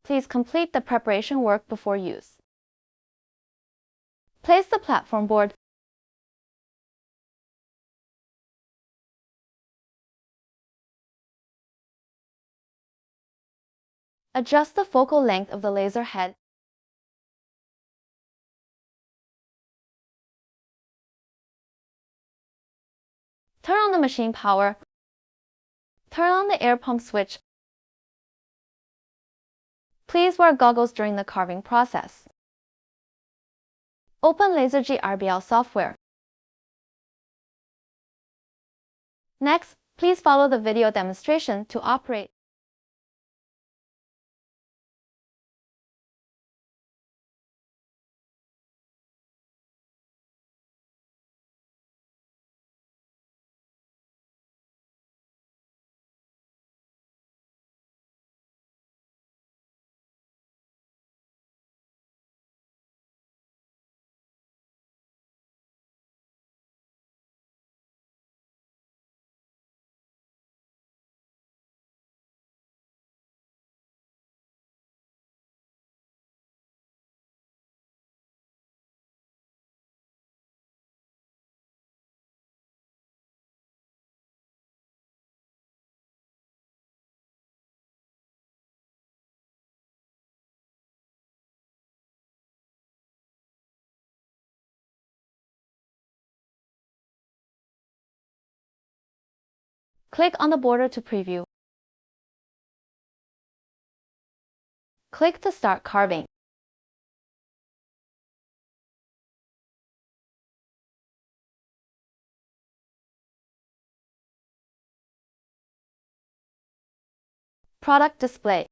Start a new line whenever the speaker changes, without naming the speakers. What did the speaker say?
Please complete the preparation work before use. Place the platform board. Adjust the focal length of the laser head. Turn on the machine power. Turn on the air pump switch. Please wear goggles during the carving process. Open LaserGRBL software. Next, please follow the video demonstration to operate. Click on the border to preview. Click to start carving. Product display.